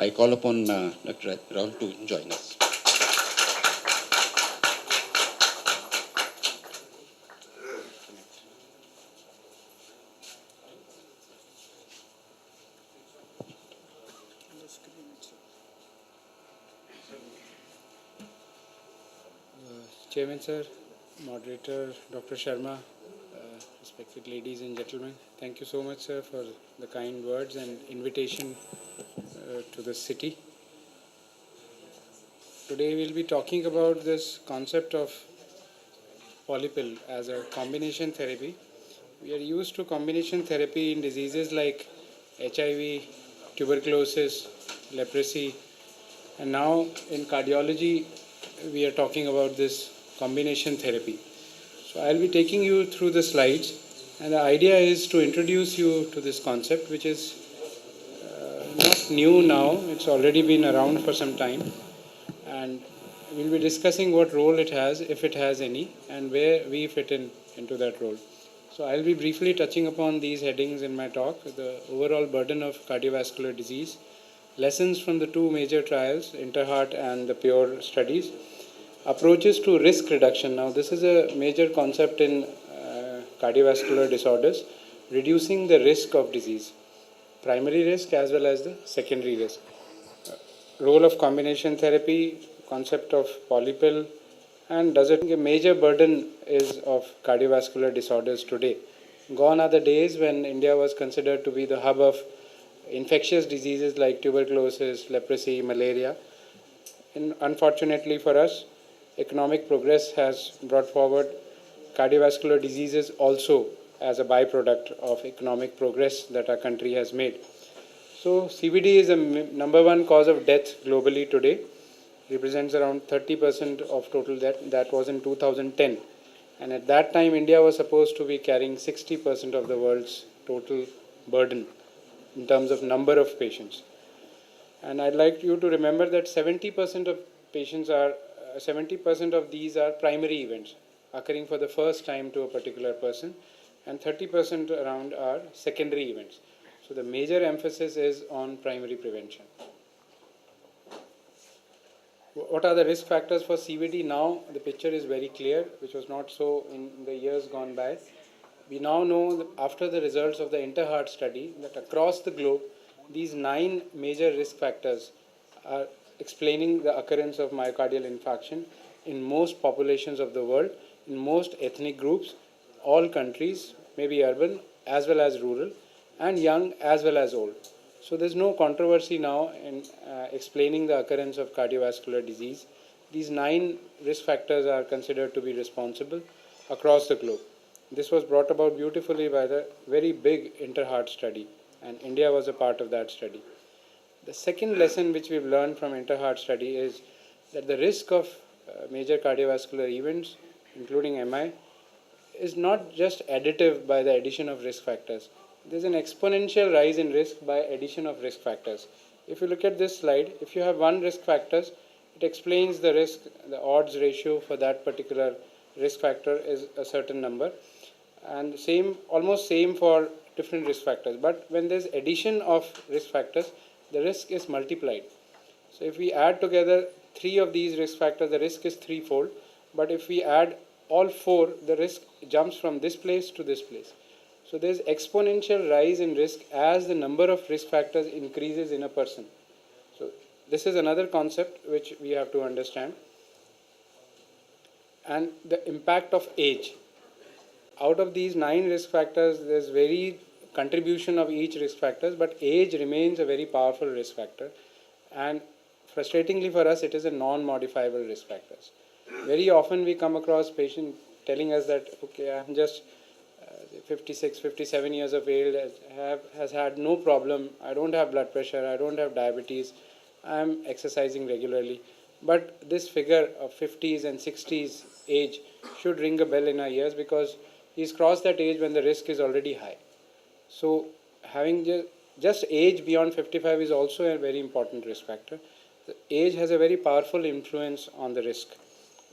I call upon Dr. Rahul to join us. Chairman sir, moderator Dr. Sharma, respected ladies and gentlemen, thank you so much sir for the kind words and invitation to the city. Today we'll be talking about this concept of polypill as a combination therapy. We are used to combination therapy in diseases like HIV, tuberculosis, leprosy, and now in cardiology we are talking about this combination therapy. So I'll be taking you through the slides, and the idea is to introduce you to this concept, which is not new now. It's already been around for some time, and we'll be discussing what role it has, if it has any, and where we fit into that role. So I'll be briefly touching upon these headings in my talk: the overall burden of cardiovascular disease, lessons from the two major trials, INTERHEART and the PURE studies, approaches to risk reduction. Now, this is a major concept in cardiovascular disorders, reducing the risk of disease, primary risk as well as the secondary risk. Role of combination therapy, concept of polypill, and does it a major burden is of cardiovascular disorders today. Gone are the days when India was considered to be the hub of infectious diseases like tuberculosis, leprosy, malaria. And unfortunately for us, economic progress has brought forward cardiovascular diseases also as a byproduct of economic progress that our country has made. So CVD is the number one cause of death globally today, represents around 30% of total death. That was in 2010. And at that time, India was supposed to be carrying 60% of the world's total burden in terms of number of patients. And I'd like you to remember that 70% of patients are 70% of these are primary events occurring for the first time to a particular person, and 30% around are secondary events. So the major emphasis is on primary prevention. What are the risk factors for CVD? Now the picture is very clear, which was not so in the years gone by. We now know that after the results of the INTERHEART study that across the globe, these 9 major risk factors are explaining the occurrence of myocardial infarction in most populations of the world, in most ethnic groups, all countries, maybe urban as well as rural, and young as well as old. So there's no controversy now in explaining the occurrence of cardiovascular disease. These 9 risk factors are considered to be responsible across the globe. This was brought about beautifully by the very big INTERHEART study, and India was a part of that study. The second lesson which we've learned from INTERHEART study is that the risk of major cardiovascular events, including MI, is not just additive by the addition of risk factors. There's an exponential rise in risk by addition of risk factors. If you look at this slide, if you have one risk factors, it explains the risk, the odds ratio for that particular risk factor is a certain number, and almost same for different risk factors. But when there's addition of risk factors, the risk is multiplied. So if we add together 3 of these risk factors, the risk is threefold. But if we add all 4, the risk jumps from this place to this place. So there's exponential rise in risk as the number of risk factors increases in a person. So this is another concept which we have to understand. And the impact of age. Out of these 9 risk factors, there's very contribution of each risk factors, but age remains a very powerful risk factor. And frustratingly for us, it is a non-modifiable risk factors. Very often we come across patients telling us that, okay, I'm just 56, 57 years of age, has had no problem, I don't have blood pressure, I don't have diabetes, I'm exercising regularly. But this figure of 50s and 60s age should ring a bell in our ears, because he's crossed that age when the risk is already high. So having just age beyond 55 is also a very important risk factor. The age has a very powerful influence on the risk.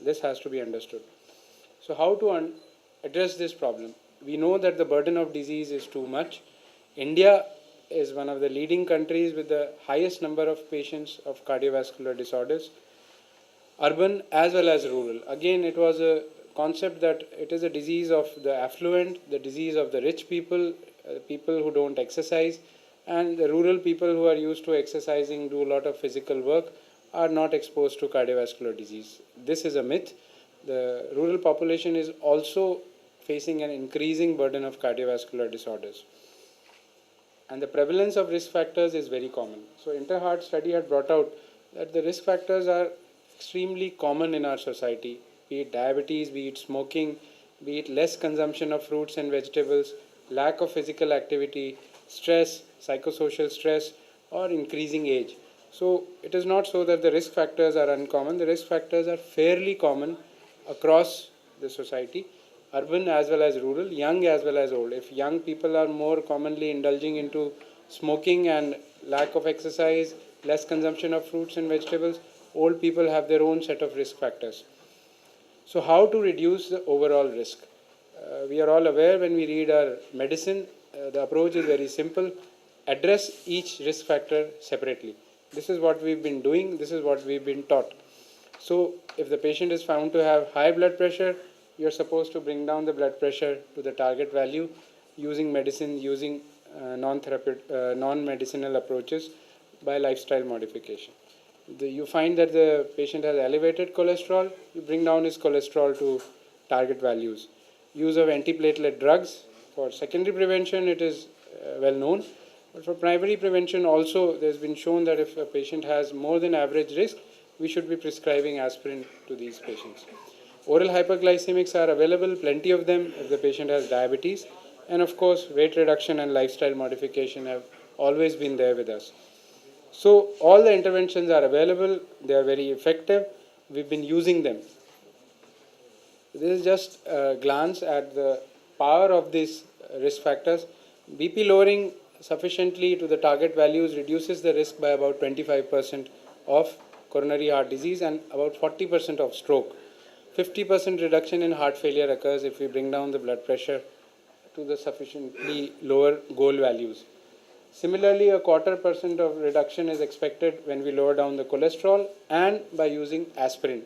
This has to be understood. So how to address this problem? We know that the burden of disease is too much. India is one of the leading countries with the highest number of patients of cardiovascular disorders, urban as well as rural. Again, it was a concept that it is a disease of the affluent, the disease of the rich people, people who don't exercise, and the rural people who are used to exercising, do a lot of physical work, are not exposed to cardiovascular disease. This is a myth. The rural population is also facing an increasing burden of cardiovascular disorders. And the prevalence of risk factors is very common. So InterHeart study had brought out that the risk factors are extremely common in our society, be it diabetes, be it smoking, be it less consumption of fruits and vegetables, lack of physical activity, stress, psychosocial stress, or increasing age. So it is not so that the risk factors are uncommon. The risk factors are fairly common across the society, urban as well as rural, young as well as old. If young people are more commonly indulging into smoking and lack of exercise, less consumption of fruits and vegetables, old people have their own set of risk factors. So how to reduce the overall risk? We are all aware when we read our medicine, the approach is very simple. Address each risk factor separately. This is what we've been doing, this is what we've been taught. So if the patient is found to have high blood pressure, you're supposed to bring down the blood pressure to the target value using medicine, using non-medicinal approaches by lifestyle modification. You find that the patient has elevated cholesterol, you bring down his cholesterol to target values. Use of antiplatelet drugs for secondary prevention, it is well known. But for primary prevention also, there's been shown that if a patient has more than average risk, we should be prescribing aspirin to these patients. Oral hyperglycemics are available, plenty of them if the patient has diabetes. And of course, weight reduction and lifestyle modification have always been there with us. So all the interventions are available, they are very effective, we've been using them. This is just a glance at the power of these risk factors. BP lowering sufficiently to the target values reduces the risk by about 25% of coronary heart disease and about 40% of stroke. 50% reduction in heart failure occurs if we bring down the blood pressure to the sufficiently lower goal values. Similarly, a 1/4% of reduction is expected when we lower down the cholesterol and by using aspirin.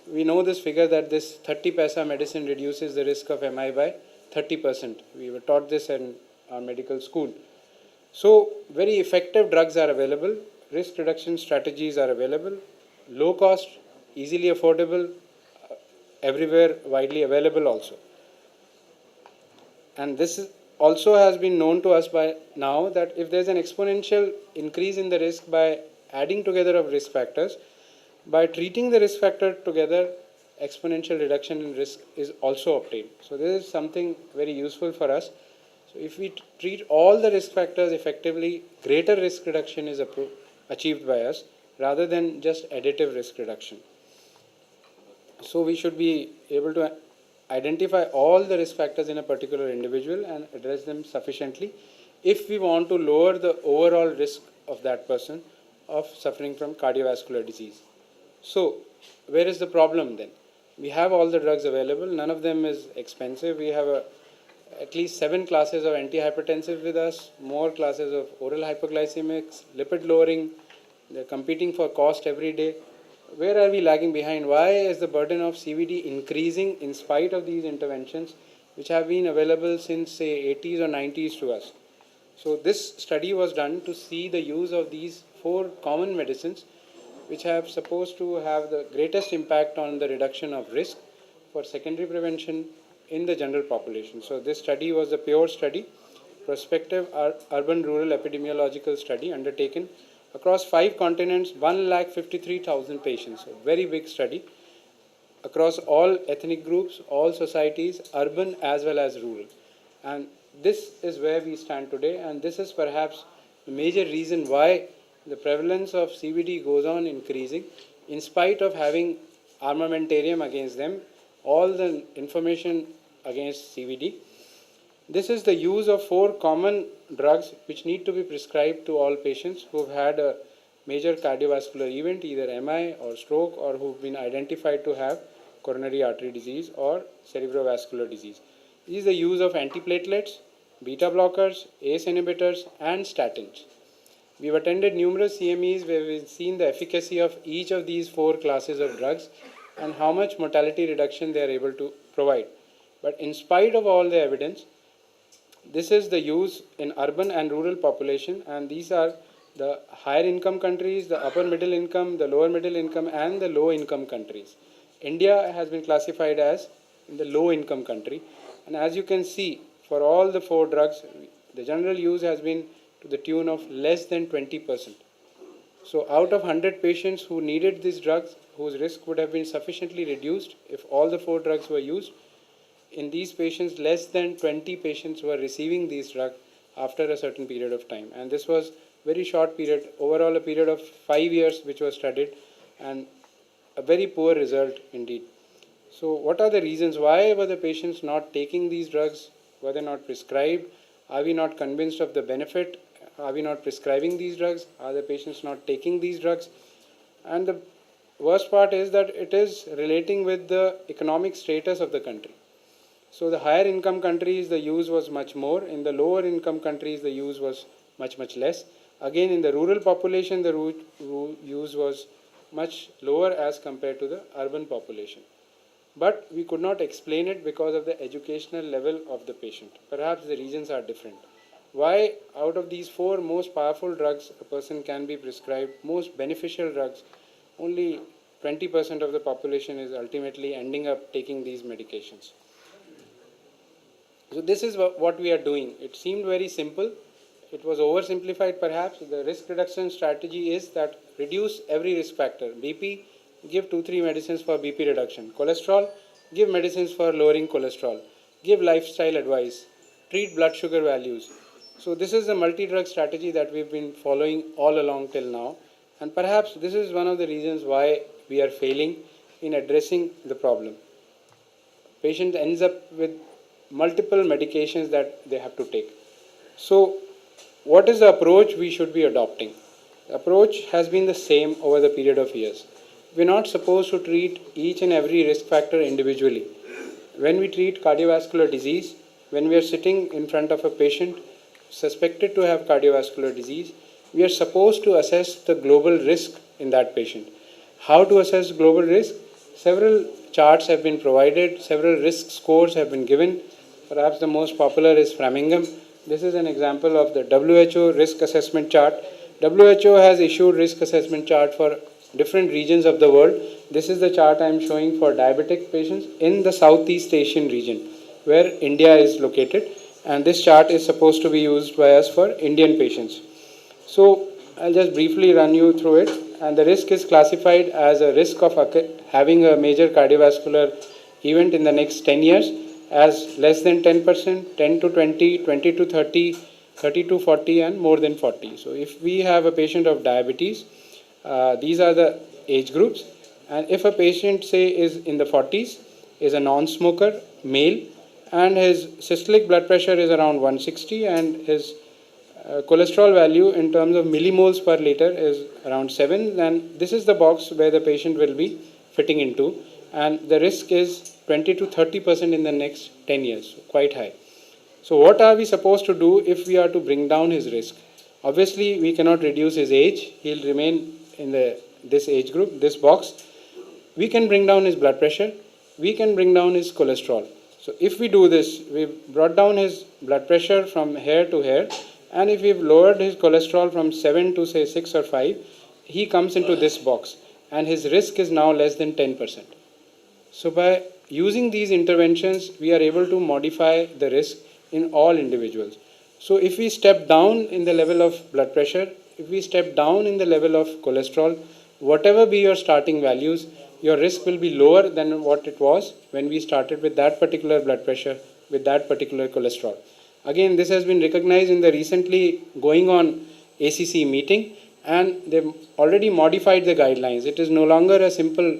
We know this figure that this 30 paisa medicine reduces the risk of MI by 30%. We were taught this in our medical school. So very effective drugs are available, risk reduction strategies are available, low cost, easily affordable, everywhere widely available also. And this also has been known to us by now that if there's an exponential increase in the risk by adding together of risk factors, by treating the risk factor together, exponential reduction in risk is also obtained. So this is something very useful for us. So if we treat all the risk factors effectively, greater risk reduction is achieved by us rather than just additive risk reduction. So we should be able to identify all the risk factors in a particular individual and address them sufficiently if we want to lower the overall risk of that person of suffering from cardiovascular disease. So where is the problem then? We have all the drugs available, none of them is expensive. We have at least 7 classes of antihypertensive with us, more classes of oral hypoglycemics, lipid lowering. They're competing for cost every day. Where are we lagging behind? Why is the burden of CVD increasing in spite of these interventions which have been available since say 80s or 90s to us? So this study was done to see the use of these 4 common medicines which have supposed to have the greatest impact on the reduction of risk for secondary prevention in the general population. So this study was a pure study, prospective urban-rural epidemiological study undertaken across 5 continents, 1,53,000 patients. A very big study across all ethnic groups, all societies, urban as well as rural. And this is where we stand today, and this is perhaps the major reason why the prevalence of CVD goes on increasing in spite of having armamentarium against them, all the information against CVD. This is the use of 4 common drugs which need to be prescribed to all patients who have had a major cardiovascular event, either MI or stroke, or who have been identified to have coronary artery disease or cerebrovascular disease. This is the use of antiplatelets, beta blockers, ACE inhibitors, and statins. We've attended numerous CMEs where we've seen the efficacy of each of these four classes of drugs and how much mortality reduction they are able to provide. But in spite of all the evidence, this is the use in urban and rural population, and these are the higher income countries, the upper middle income, the lower middle income, and the low income countries. India has been classified as the low income country, and as you can see, for all the four drugs, the general use has been to the tune of less than 20%. So out of 100 patients who needed these drugs, whose risk would have been sufficiently reduced if all the four drugs were used, in these patients, less than 20 patients were receiving these drugs after a certain period of time. And this was very short period, overall a period of 5 years which was studied, and a very poor result indeed. So what are the reasons? Why were the patients not taking these drugs? Were they not prescribed? Are we not convinced of the benefit? Are we not prescribing these drugs? Are the patients not taking these drugs? And the worst part is that it is relating with the economic status of the country. So the higher income countries, the use was much more. In the lower income countries, the use was much, much less. Again, in the rural population, the use was much lower as compared to the urban population. But we could not explain it because of the educational level of the patient. Perhaps the reasons are different. Why out of these four most powerful drugs a person can be prescribed, most beneficial drugs, only 20% of the population is ultimately ending up taking these medications. So this is what we are doing. It seemed very simple. It was oversimplified perhaps. The risk reduction strategy is that reduce every risk factor. BP, give 2-3 medicines for BP reduction. Cholesterol, give medicines for lowering cholesterol. Give lifestyle advice. Treat blood sugar values. So this is the multi-drug strategy that we've been following all along till now. And perhaps this is one of the reasons why we are failing in addressing the problem. Patient ends up with multiple medications that they have to take. So what is the approach we should be adopting? The approach has been the same over the period of years. We're not supposed to treat each and every risk factor individually. When we treat cardiovascular disease, when we are sitting in front of a patient suspected to have cardiovascular disease, we are supposed to assess the global risk in that patient. How to assess global risk? Several charts have been provided, several risk scores have been given. Perhaps the most popular is Framingham. This is an example of the WHO risk assessment chart. WHO has issued risk assessment chart for different regions of the world. This is the chart I am showing for diabetic patients in the Southeast Asian region, where India is located. And this chart is supposed to be used by us for Indian patients. So I'll just briefly run you through it. And the risk is classified as a risk of having a major cardiovascular event in the next 10 years as less than 10%, 10 to 20, 20 to 30, 30 to 40, and more than 40. So if we have a patient of diabetes, these are the age groups. And if a patient, say, is in the 40s, is a non-smoker, male, and his systolic blood pressure is around 160, and his cholesterol value in terms of millimoles per liter is around 7, then this is the box where the patient will be fitting into, and the risk is 20 to 30% in the next 10 years, quite high. So what are we supposed to do if we are to bring down his risk? Obviously, we cannot reduce his age. He'll remain in this age group, this box. We can bring down his blood pressure. We can bring down his cholesterol. So if we do this, we've brought down his blood pressure from here to here, and if we've lowered his cholesterol from 7 to say 6 or 5, he comes into this box, and his risk is now less than 10%. So by using these interventions, we are able to modify the risk in all individuals. So if we step down in the level of blood pressure, if we step down in the level of cholesterol, whatever be your starting values, your risk will be lower than what it was when we started with that particular blood pressure, with that particular cholesterol. Again, this has been recognized in the recently going on ACC meeting, and they've already modified the guidelines. It is no longer a simple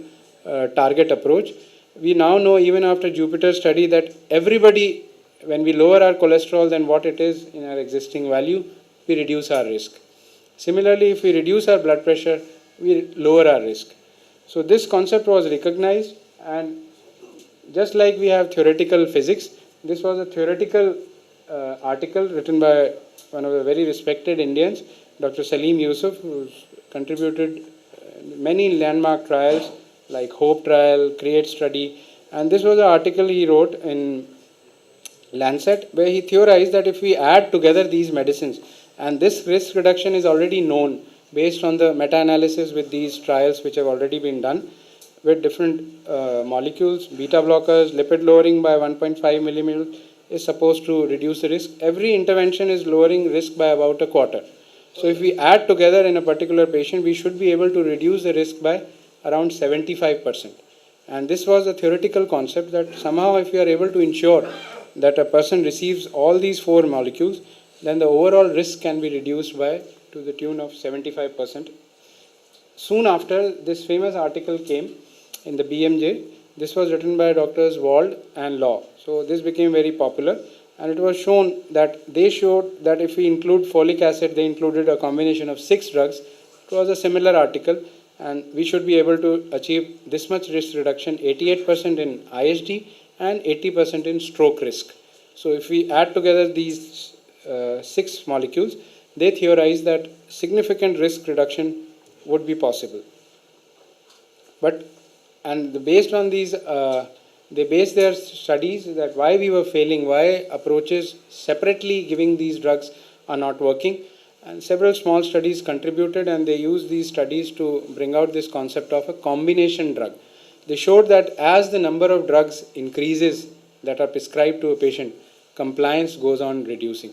target approach. We now know, even after Jupiter study, that everybody, when we lower our cholesterol than what it is in our existing value, we reduce our risk. Similarly, if we reduce our blood pressure, we lower our risk. So this concept was recognized, and just like we have theoretical physics, this was a theoretical article written by one of the very respected Indians, Dr. Salim Yusuf, who's contributed many landmark trials like HOPE trial, CREATE study, and this was an article he wrote in Lancet where he theorized that if we add together these medicines, and this risk reduction is already known based on the meta-analysis with these trials which have already been done with different molecules, beta blockers, lipid lowering by 1.5 millimole is supposed to reduce the risk. Every intervention is lowering risk by about a quarter. So if we add together in a particular patient, we should be able to reduce the risk by around 75%. And this was a theoretical concept that somehow if we are able to ensure that a person receives all these four molecules, then the overall risk can be reduced by to the tune of 75%. Soon after, this famous article came in the BMJ. This was written by Doctors Wald and Law. So this became very popular, and it was shown that they showed that if we include folic acid, they included a combination of 6 drugs. It was a similar article, and we should be able to achieve this much risk reduction, 88% in ISD and 80% in stroke risk. So if we add together these 6 molecules, they theorize that significant risk reduction would be possible. But based on these, they based their studies that why we were failing, why approaches separately giving these drugs are not working. And several small studies contributed, and they used these studies to bring out this concept of a combination drug. They showed that as the number of drugs increases that are prescribed to a patient, compliance goes on reducing.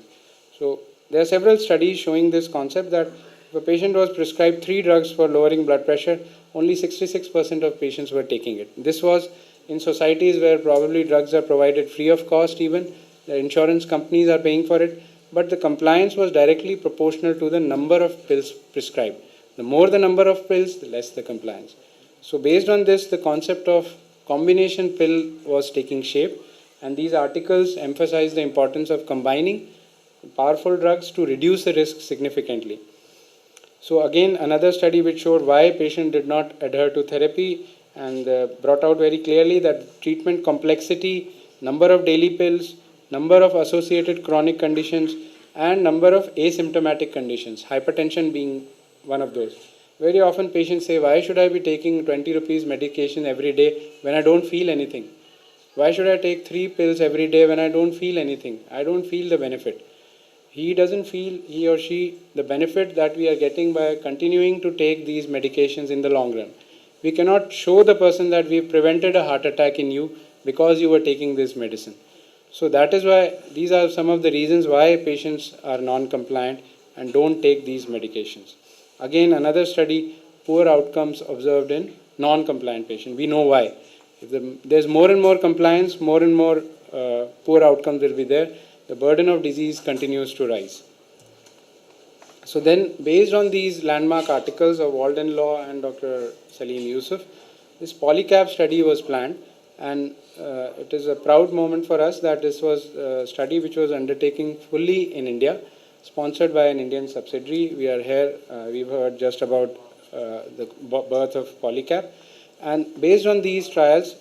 So there are several studies showing this concept that if a patient was prescribed 3 drugs for lowering blood pressure, only 66% of patients were taking it. This was in societies where probably drugs are provided free of cost even, the insurance companies are paying for it, but the compliance was directly proportional to the number of pills prescribed. The more the number of pills, the less the compliance. So based on this, the concept of combination pill was taking shape, and these articles emphasize the importance of combining powerful drugs to reduce the risk significantly. So again, another study which showed why patient did not adhere to therapy, and brought out very clearly that treatment complexity, number of daily pills, number of associated chronic conditions, and number of asymptomatic conditions, hypertension being one of those. Very often patients say, why should I be taking 20 rupees medication every day when I don't feel anything? Why should I take 3 pills every day when I don't feel anything? I don't feel the benefit. He doesn't feel, he or she, the benefit that we are getting by continuing to take these medications in the long run. We cannot show the person that we've prevented a heart attack in you because you were taking this medicine. So that is why these are some of the reasons why patients are non-compliant and don't take these medications. Again, another study, poor outcomes observed in non-compliant patients. We know why. If there's more and more compliance, more and more poor outcomes will be there. The burden of disease continues to rise. So then, based on these landmark articles of Walden Law and Dr. Salim Yusuf, this Polycap study was planned, and it is a proud moment for us that this was a study which was undertaken fully in India, sponsored by an Indian subsidiary. We are here, we've heard just about the birth of Polycap, and based on these trials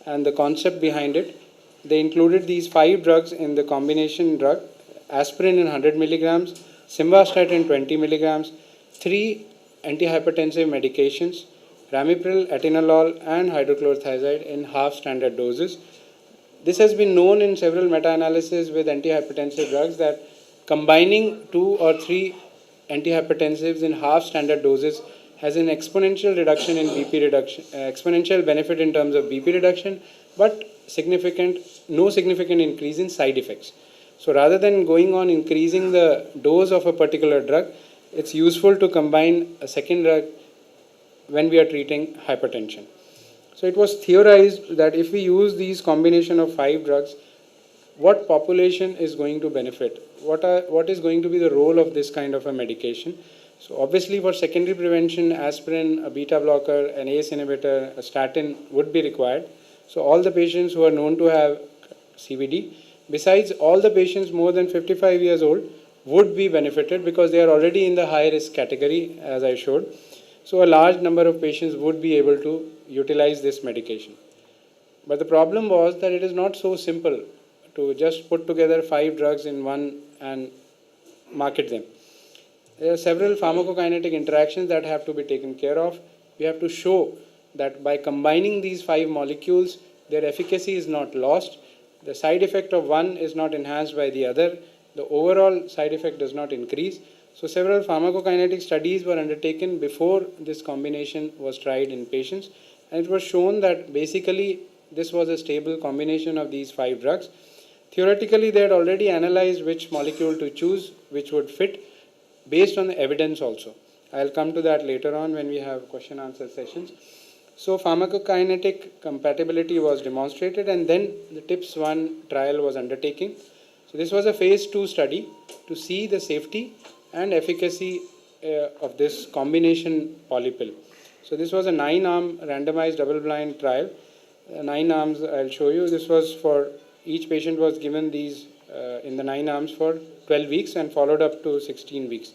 and the concept behind it, they included these 5 drugs in the combination drug, aspirin in 100 milligrams, simvastatin in 20 milligrams, 3 antihypertensive medications, ramipril, atenolol, and hydrochlorothiazide in half standard doses. This has been known in several meta-analyses with antihypertensive drugs that combining 2 or 3 antihypertensives in half standard doses has an exponential reduction in BP reduction, exponential benefit in terms of BP reduction, but no significant increase in side effects. So rather than going on increasing the dose of a particular drug, it's useful to combine a second drug when we are treating hypertension. So it was theorized that if we use these combination of 5 drugs, what population is going to benefit? What is going to be the role of this kind of a medication? So obviously for secondary prevention, aspirin, a beta blocker, an ACE inhibitor, a statin would be required. So all the patients who are known to have CVD, besides all the patients more than 55 years old, would be benefited because they are already in the high risk category, as I showed. So a large number of patients would be able to utilize this medication. But the problem was that it is not so simple to just put together 5 drugs in one and market them. There are several pharmacokinetic interactions that have to be taken care of. We have to show that by combining these 5 molecules, their efficacy is not lost, the side effect of one is not enhanced by the other, the overall side effect does not increase. So several pharmacokinetic studies were undertaken before this combination was tried in patients, and it was shown that basically this was a stable combination of these 5 drugs. Theoretically, they had already analyzed which molecule to choose, which would fit, based on the evidence also. I'll come to that later on when we have question answer sessions. So pharmacokinetic compatibility was demonstrated, and then the TIPS-1 trial was undertaken. So this was a phase 2 study to see the safety and efficacy of this combination polypill. So this was a 9-arm randomized double-blind trial. 9 arms I'll show you. This was for each patient was given these in the 9 arms for 12 weeks and followed up to 16 weeks.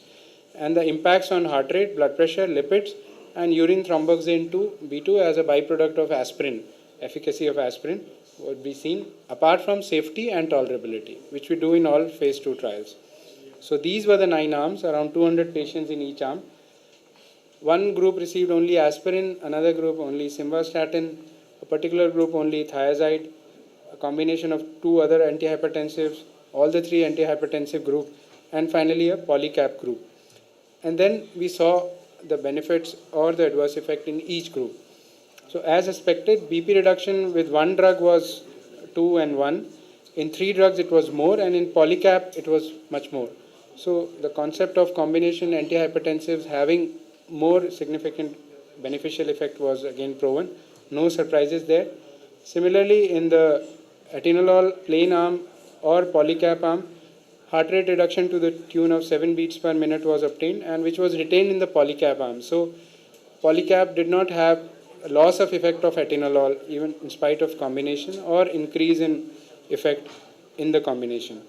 And the impacts on heart rate, blood pressure, lipids, and urine thromboxane 2, B2 as a byproduct of aspirin, efficacy of aspirin would be seen apart from safety and tolerability, which we do in all phase 2 trials. So these were the 9 arms, around 200 patients in each arm. One group received only aspirin, another group only simvastatin, a particular group only thiazide, a combination of 2 other antihypertensives, all the 3 antihypertensive group, and finally a polycap group. And then we saw the benefits or the adverse effect in each group. So as expected, BP reduction with one drug was 2 and 1. In 3 drugs it was more, and in polycap it was much more. So the concept of combination antihypertensives having more significant beneficial effect was again proven. No surprises there. Similarly, in the atenolol plain arm or polycap arm, heart rate reduction to the tune of 7 beats per minute was obtained, and which was retained in the polycap arm. So polycap did not have a loss of effect of atenolol even in spite of combination or increase in effect in the combination.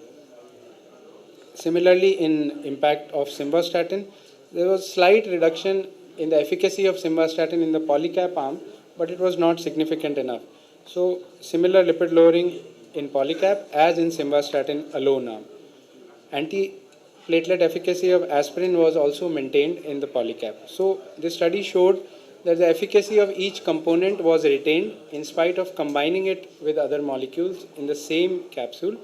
Similarly, in impact of simvastatin, there was slight reduction in the efficacy of simvastatin in the polycap arm, but it was not significant enough. So similar lipid lowering in polycap as in simvastatin alone arm. Anti-platelet efficacy of aspirin was also maintained in the polycap. So this study showed that the efficacy of each component was retained in spite of combining it with other molecules in the same capsule,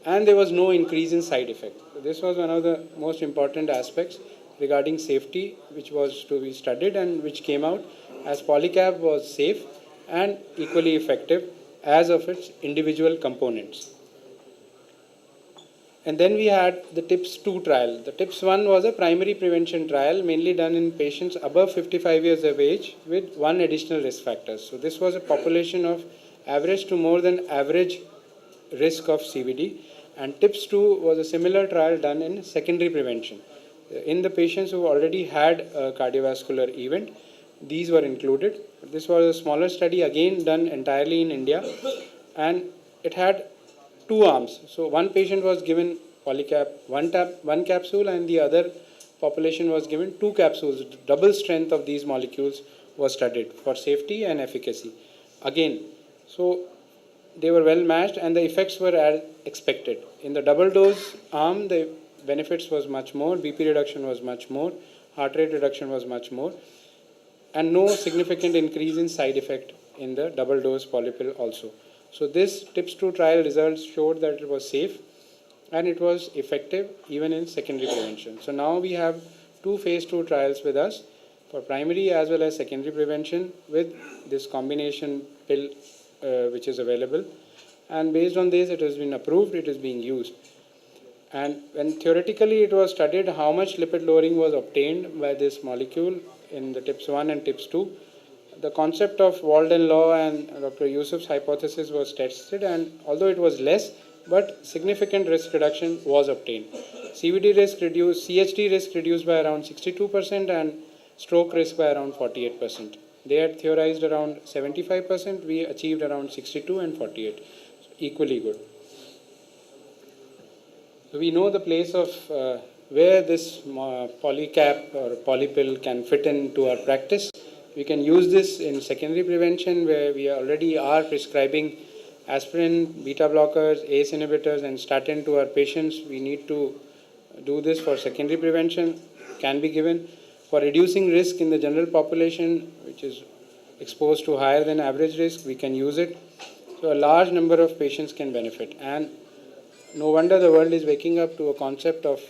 and there was no increase in side effect. So this was one of the most important aspects regarding safety which was to be studied and which came out, as polycap was safe and equally effective as of its individual components. And then we had the TIPS-2 trial. The TIPS-1 was a primary prevention trial mainly done in patients above 55 years of age with 1 additional risk factor. So this was a population of average to more than average risk of CVD, and TIPS-2 was a similar trial done in secondary prevention. In the patients who already had a cardiovascular event, these were included. This was a smaller study again done entirely in India, and it had 2 arms. So one patient was given polycap one capsule, and the other population was given 2 capsules. Double strength of these molecules was studied for safety and efficacy. Again, so they were well matched and the effects were as expected. In the double dose arm, the benefits was much more, BP reduction was much more, heart rate reduction was much more, and no significant increase in side effect in the double dose polypill also. So this TIPS-2 trial results showed that it was safe and it was effective even in secondary prevention. So now we have 2 phase 2 trials with us for primary as well as secondary prevention with this combination pill which is available, and based on this it has been approved, it is being used. And when theoretically it was studied how much lipid lowering was obtained by this molecule in the TIPS-1 and TIPS-2, the concept of Walden law and Dr. Yusuf's hypothesis was tested, and although it was less, but significant risk reduction was obtained. CVD risk reduced, CHD risk reduced by around 62% and stroke risk by around 48%. They had theorized around 75%, we achieved around 62 and 48, so equally good. So we know the place of where this polycap or polypill can fit into our practice. We can use this in secondary prevention where we already are prescribing aspirin, beta blockers, ACE inhibitors, and statin to our patients. We need to do this for secondary prevention, can be given. For reducing risk in the general population, which is exposed to higher than average risk, we can use it. So a large number of patients can benefit. And no wonder the world is waking up to a concept of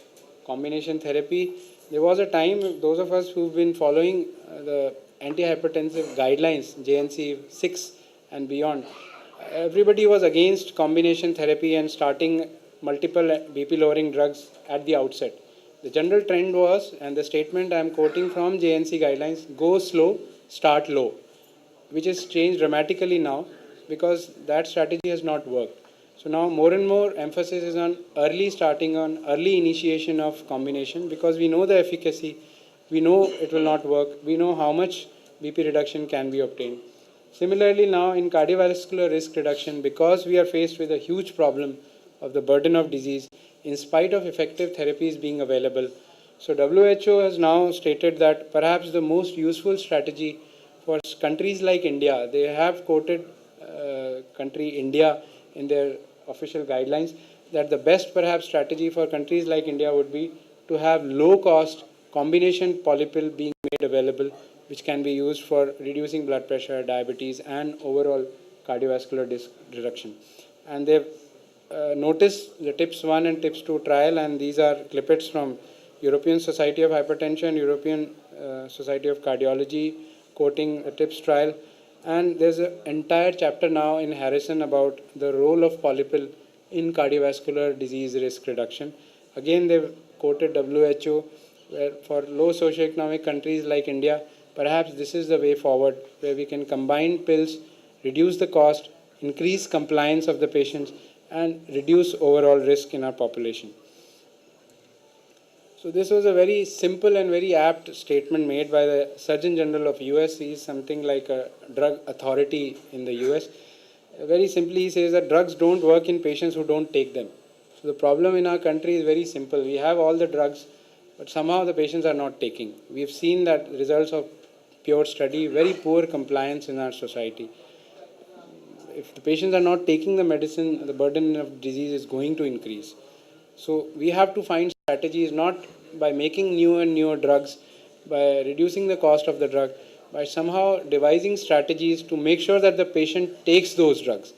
combination therapy. There was a time, those of us who've been following the antihypertensive guidelines, JNC 6 and beyond, everybody was against combination therapy and starting multiple BP lowering drugs at the outset. The general trend was, and the statement I am quoting from JNC guidelines, go slow, start low, which has changed dramatically now because that strategy has not worked. So now more and more emphasis is on early starting, on early initiation of combination, because we know the efficacy, we know it will not work, we know how much BP reduction can be obtained. Similarly, now in cardiovascular risk reduction, because we are faced with a huge problem of the burden of disease, in spite of effective therapies being available, so WHO has now stated that perhaps the most useful strategy for countries like India, they have quoted country India in their official guidelines, that the best perhaps strategy for countries like India would be to have low cost combination polypill being made available, which can be used for reducing blood pressure, diabetes, and overall cardiovascular risk reduction. And they've noticed the TIPS 1 and TIPS 2 trial, and these are clippets from European Society of Hypertension, European Society of Cardiology, quoting a TIPS trial. And there's an entire chapter now in Harrison about the role of polypill in cardiovascular disease risk reduction. Again, they've quoted WHO, where for low socioeconomic countries like India, perhaps this is the way forward, where we can combine pills, reduce the cost, increase compliance of the patients, and reduce overall risk in our population. So this was a very simple and very apt statement made by the Surgeon General of US. He is something like a drug authority in the US. Very simply, he says that drugs don't work in patients who don't take them. So the problem in our country is very simple. We have all the drugs, but somehow the patients are not taking. We have seen that results of pure study, very poor compliance in our society. If the patients are not taking the medicine, the burden of disease is going to increase. So we have to find strategies not by making newer and newer drugs, by reducing the cost of the drug, by somehow devising strategies to make sure that the patient takes those drugs.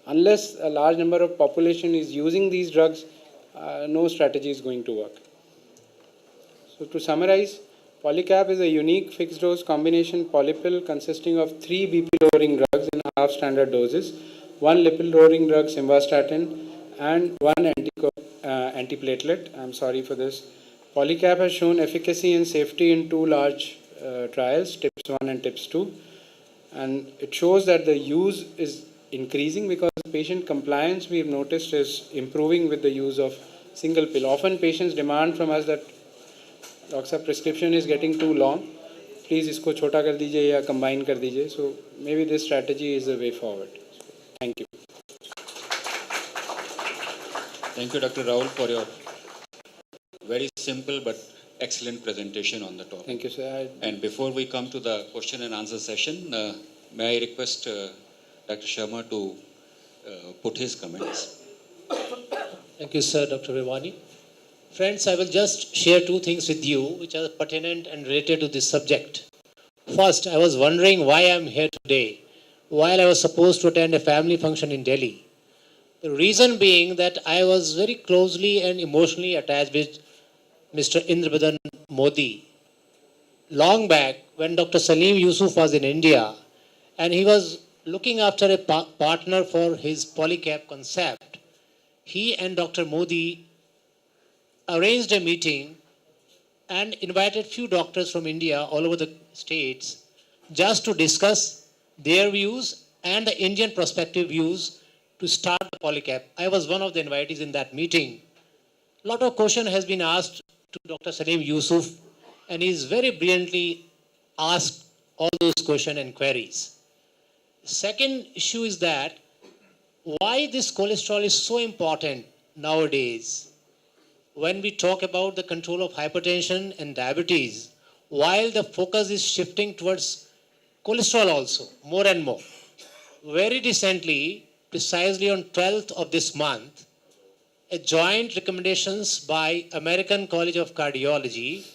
Unless a large number of population is using these drugs, no strategy is going to work. So to summarize, Polycap is a unique fixed dose combination polypill consisting of 3 BP lowering drugs in half standard doses, 1 lipid lowering drug simvastatin, and 1 antiplatelet. I'm sorry for this. Polycap has shown efficacy and safety in 2 large trials, TIPS 1 and TIPS 2. And it shows that the use is increasing because patient compliance, we've noticed, is improving with the use of single pill. Often patients demand from us that, Doctor Sahab, prescription is getting too long. Please isko chota kar dijiye ya combine kar dijiye. So maybe this strategy is the way forward. So, thank you. Thank you, Dr. Rahul, for your very simple but excellent presentation on the topic. Thank you, sir. And before we come to the question and answer session, may I request Dr. Sharma to put his comments. Thank you, sir, Dr. Rewani. Friends, I will just share 2 things with you which are pertinent and related to this subject. First, I was wondering why I am here today while I was supposed to attend a family function in Delhi. The reason being that I was very closely and emotionally attached with Mr. Indrabhadan Modi. Long back, when Dr. Salim Yusuf was in India and he was looking after a partner for his Polycap concept, he and Dr. Modi arranged a meeting and invited few doctors from India all over the states just to discuss their views and the Indian prospective views to start the Polycap. I was one of the invitees in that meeting. A lot of question has been asked to Dr. Salim Yusuf, and he's very brilliantly asked all those questions and queries. Second issue is that why this cholesterol is so important nowadays. When we talk about the control of hypertension and diabetes, while the focus is shifting towards cholesterol also, more and more. Very recently, precisely on 12th of this month, a joint recommendations by American College of Cardiology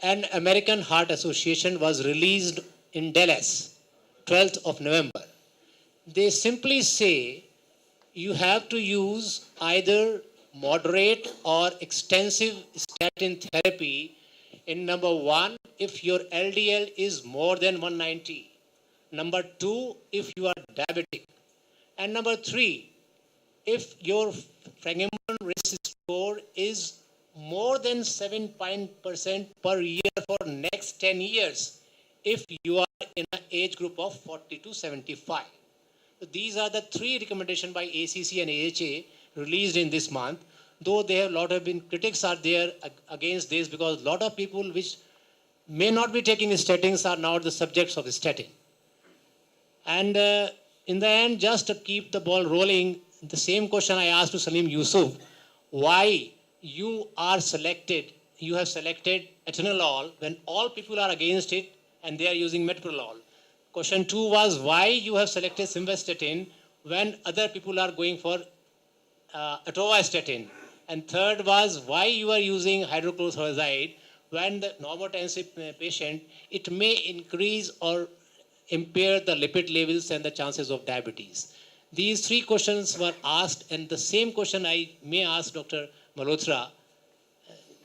and American Heart Association was released in Dallas, 12th of November. They simply say you have to use either moderate or extensive statin therapy in number one, if your LDL is more than 190. Number two, if you are diabetic. And number three, if your Frankenstein risk score is more than 7% per year for next 10 years, if you are in an age group of 40 to 75. So these are the three recommendations by ACC and AHA released in this month. Though there have a lot of been critics are there against this because a lot of people which may not be taking statins are now the subjects of the statin. And in the end, just to keep the ball rolling, the same question I asked to Salim Yusuf, why you have selected atenolol when all people are against it and they are using metoprolol. Question 2 was why you have selected simvastatin when other people are going for atorvastatin. And third was why you are using hydrochlorothiazide when the normotensive patient, it may increase or impair the lipid levels and the chances of diabetes. These three questions were asked, and the same question I may ask Dr. Malhotra,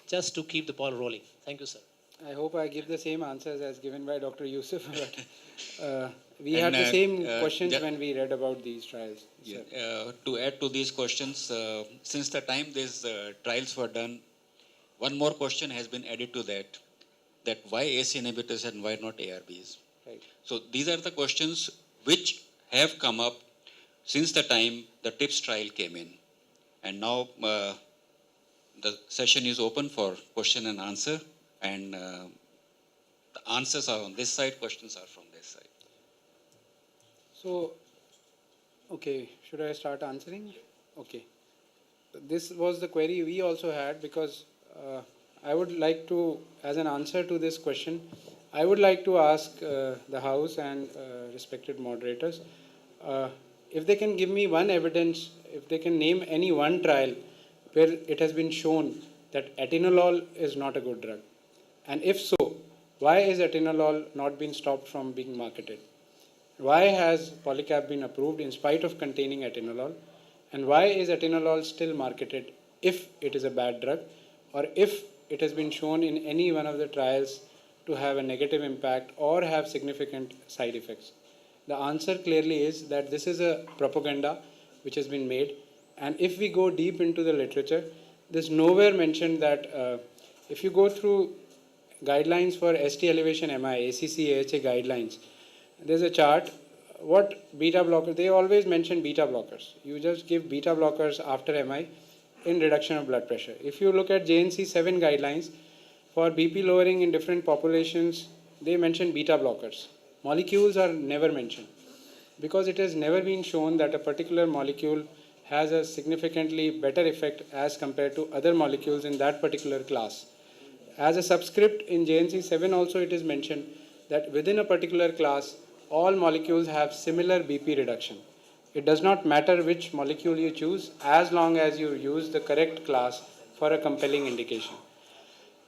just to keep the ball rolling. Thank you, sir. I hope I give the same answers as given by Dr. Yusuf, but we And, had the same questions yeah. when we read about these trials. Yeah. Sir. To add to these questions, since the time these trials were done, one more question has been added to that why ACE inhibitors and why not ARBs? Right. So these are the questions which have come up since the time the TIPS trial came in. And now the session is open for question and answer, and the answers are on this side, questions are from this side. So, okay, should I start answering? Okay. This was the query we also had because I would like to, as an answer to this question, I would like to ask the House and respected moderators if they can give me one evidence, if they can name any one trial where it has been shown that atenolol is not a good drug. And if so, why is atenolol not been stopped from being marketed? Why has Polycap been approved in spite of containing atenolol? And why is atenolol still marketed if it is a bad drug or if it has been shown in any one of the trials to have a negative impact or have significant side effects? The answer clearly is that this is a propaganda which has been made. And if we go deep into the literature, there's nowhere mentioned that if you go through guidelines for ST elevation MI, ACC, AHA guidelines, there's a chart. What beta blockers, they always mention beta blockers. You just give beta blockers after MI in reduction of blood pressure. If you look at JNC 7 guidelines for BP lowering in different populations, they mention beta blockers. Molecules are never mentioned because it has never been shown that a particular molecule has a significantly better effect as compared to other molecules in that particular class. As a subscript in JNC 7 also it is mentioned that within a particular class, all molecules have similar BP reduction. It does not matter which molecule you choose as long as you use the correct class for a compelling indication.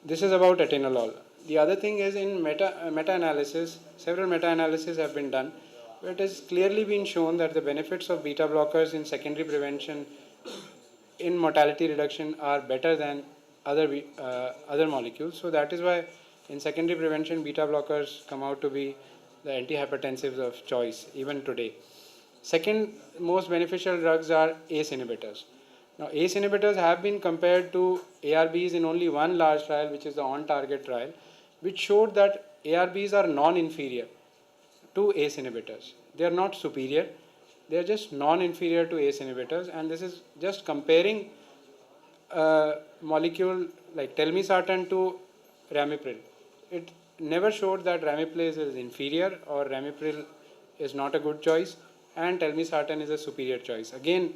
This is about atenolol. The other thing is in meta-analysis, several meta-analyses have been done, where it has clearly been shown that the benefits of beta blockers in secondary prevention in mortality reduction are better than other molecules. So that is why in secondary prevention, beta blockers come out to be the antihypertensives of choice even today. Second most beneficial drugs are ACE inhibitors. Now ACE inhibitors have been compared to ARBs in only one large trial, which is the on-target trial, which showed that ARBs are non-inferior to ACE inhibitors. They are not superior, they are just non-inferior to ACE inhibitors, and this is just comparing a molecule like telmisartan to ramipril. It never showed that ramipril is inferior or ramipril is not a good choice and telmisartan is a superior choice. Again,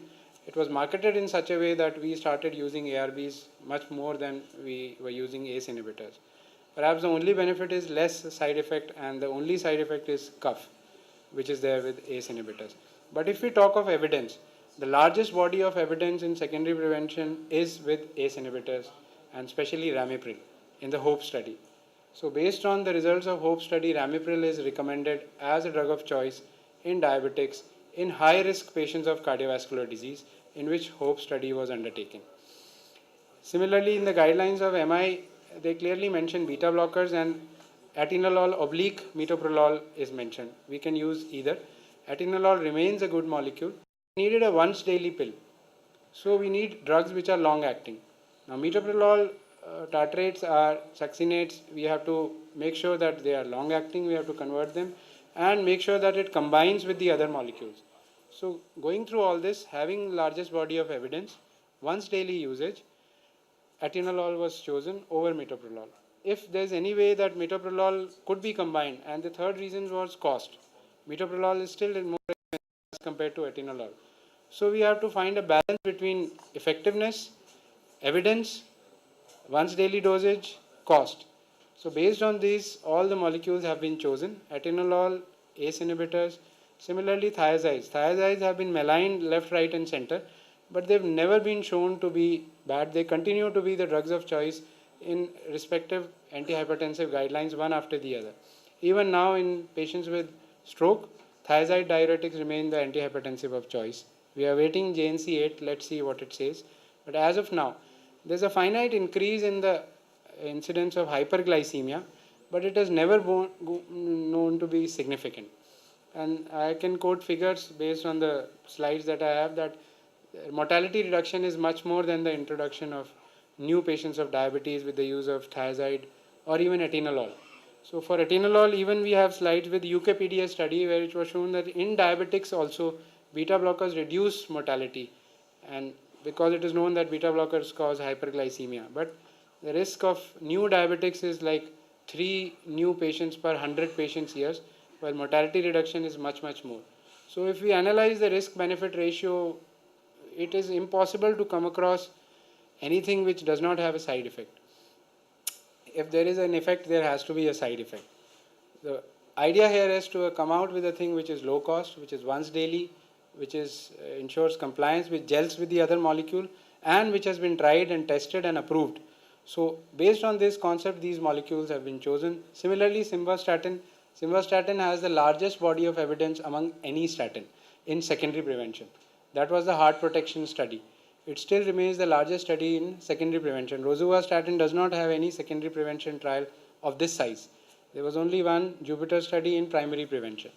it was marketed in such a way that we started using ARBs much more than we were using ACE inhibitors. Perhaps the only benefit is less side effect, and the only side effect is cough, which is there with ACE inhibitors. But if we talk of evidence, the largest body of evidence in secondary prevention is with ACE inhibitors and especially Ramipril in the HOPE study. So based on the results of HOPE study, Ramipril is recommended as a drug of choice in diabetics in high risk patients of cardiovascular disease in which HOPE study was undertaken. Similarly, in the guidelines of MI, they clearly mention beta blockers and atenolol oblique metoprolol is mentioned. We can use either. Atenolol remains a good molecule. We needed a once daily pill. So we need drugs which are long acting. Now metoprolol tartrates are succenates. We have to make sure that they are long acting. We have to convert them and make sure that it combines with the other molecules. So going through all this, having largest body of evidence, once daily usage, atenolol was chosen over metoprolol. If there's any way that metoprolol could be combined, and the third reason was cost. Metoprolol is still more expensive as compared to atenolol. So we have to find a balance between effectiveness, evidence, once daily dosage, cost. So based on these, all the molecules have been chosen. Atenolol, ACE inhibitors, similarly thiazides. Thiazides have been maligned left, right and center, but they've never been shown to be bad. They continue to be the drugs of choice in respective antihypertensive guidelines, one after the other. Even now in patients with stroke, thiazide diuretics remain the antihypertensive of choice. We are waiting JNC 8, let's see what it says. But as of now, there's a finite increase in the incidence of hyperglycemia, but it has never known to be significant. And I can quote figures based on the slides that I have that mortality reduction is much more than the introduction of new patients of diabetes with the use of thiazide or even atenolol. So for atenolol, even we have slides with UKPDS study where it was shown that in diabetics also beta blockers reduce mortality, and because it is known that beta blockers cause hyperglycemia. But the risk of new diabetics is like 3 new patients per 100 patients years, while mortality reduction is much, much more. So if we analyze the risk benefit ratio, it is impossible to come across anything which does not have a side effect. If there is an effect, there has to be a side effect. The idea here is to come out with a thing which is low cost, which is once daily, which is ensures compliance, which gels with the other molecule, and which has been tried and tested and approved. So based on this concept, these molecules have been chosen. Similarly, simvastatin. Simvastatin has the largest body of evidence among any statin in secondary prevention. That was the heart protection study. It still remains the largest study in secondary prevention. Rosuvastatin does not have any secondary prevention trial of this size. There was only one Jupiter study in primary prevention.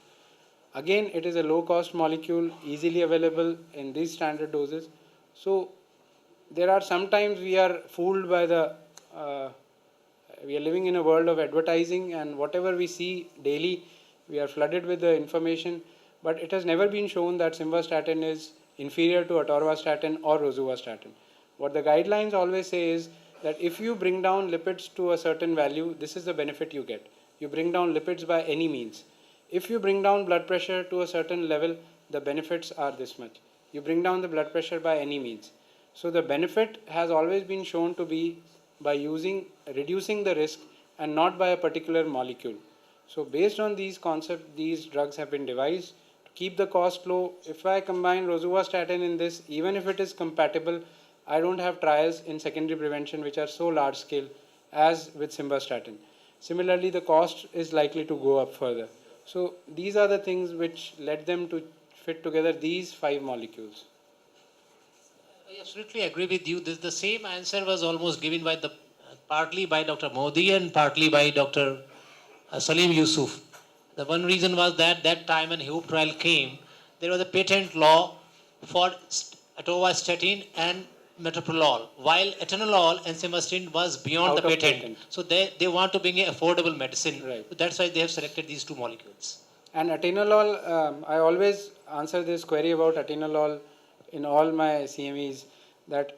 Again, it is a low cost molecule, easily available in these standard doses. So there are sometimes we are fooled by the, we are living in a world of advertising, and whatever we see daily, we are flooded with the information, but it has never been shown that simvastatin is inferior to atorvastatin or rosuvastatin. What the guidelines always say is that if you bring down lipids to a certain value, this is the benefit you get. You bring down lipids by any means. If you bring down blood pressure to a certain level, the benefits are this much. You bring down the blood pressure by any means. So the benefit has always been shown to be by reducing the risk and not by a particular molecule. So based on these concepts, these drugs have been devised to keep the cost low. If I combine rosuvastatin in this, even if it is compatible, I don't have trials in secondary prevention which are so large scale as with simvastatin. Similarly, the cost is likely to go up further. So these are the things which led them to fit together these 5 molecules. I absolutely agree with you. The same answer was almost given by partly by Dr. Modi and partly by Dr. Salim Yusuf. The one reason was that time when HOPE trial came, there was a patent law for atorvastatin and metoprolol, while atenolol and simvastatin was beyond Out the of patent. patent. So they want to bring an affordable medicine. Right. So that's why they have selected these 2 molecules. And atenolol, I always answer this query about atenolol in all my CMEs, that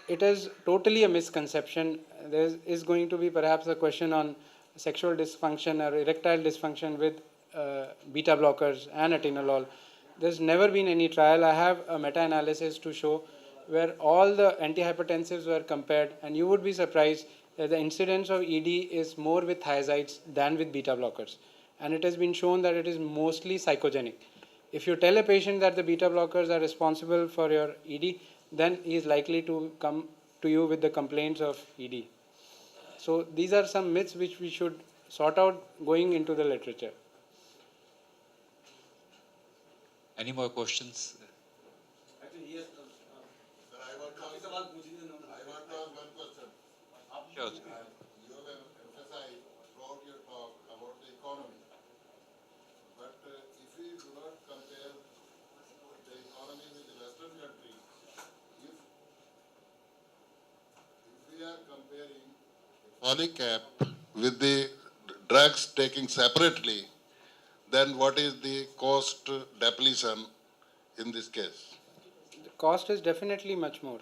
it is totally a misconception. There is going to be perhaps a question on sexual dysfunction or erectile dysfunction with beta blockers and atenolol. There's never been any trial. I have a meta-analysis to show where all the antihypertensives were compared, and you would be surprised that the incidence of ED is more with thiazides than with beta blockers. And it has been shown that it is mostly psychogenic. If you tell a patient that the beta blockers are responsible for your ED, then he is likely to come to you with the complaints of ED. So these are some myths which we should sort out going into the literature. Any more questions? Sir, I want to ask one question. Sure. You have emphasized throughout your talk about the economy. But if we do not compare the economy with the Western countries, if we are comparing Polycap with the drugs taking separately, then what is the cost depletion in this case? The cost is definitely much more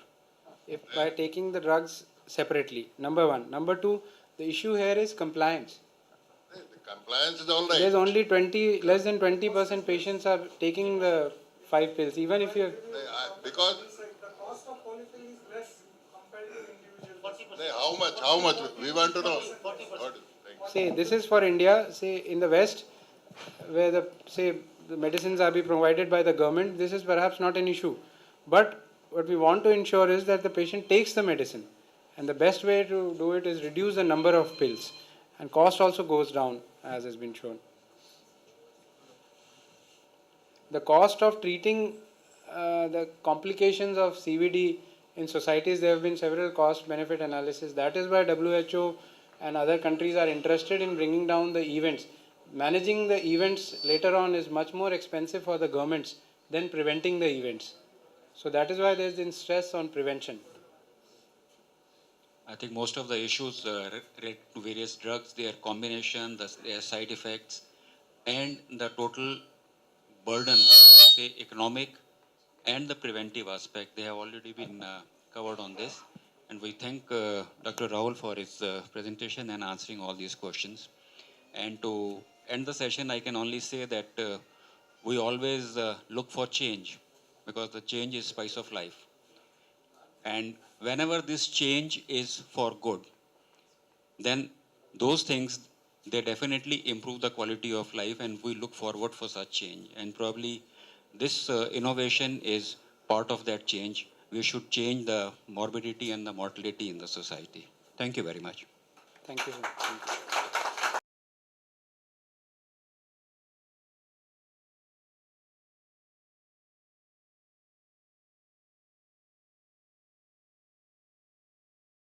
if by taking the drugs separately. Number one. Number two, the issue here is compliance. The compliance is all right. There's only less than 20% patients are taking the 5 pills. Even if you Because The cost of polypill is less compared to individual. how much? We want to know. 40%. say this is for India, say in the West, where the medicines are being provided by the government, this is perhaps not an issue. But what we want to ensure is that the patient takes the medicine. And the best way to do it is reduce the number of pills. And cost also goes down, as has been shown. The cost of treating the complications of CVD in societies, there have been several cost benefit analysis. That is why WHO and other countries are interested in bringing down the events. Managing the events later on is much more expensive for the governments than preventing the events. So that is why there is been stress on prevention. I think most of the issues related to various drugs, their combination, their side effects, and the total burden, say economic and the preventive aspect, they have already been covered on this. And we thank Dr. Rahul for his presentation and answering all these questions. And to end the session, I can only say that we always look for change, because the change is spice of life. And whenever this change is for good, then those things, they definitely improve the quality of life, and we look forward for such change. And probably this innovation is part of that change. We should change the morbidity and the mortality in the society. Thank you very much. Thank you, sir. Thank you.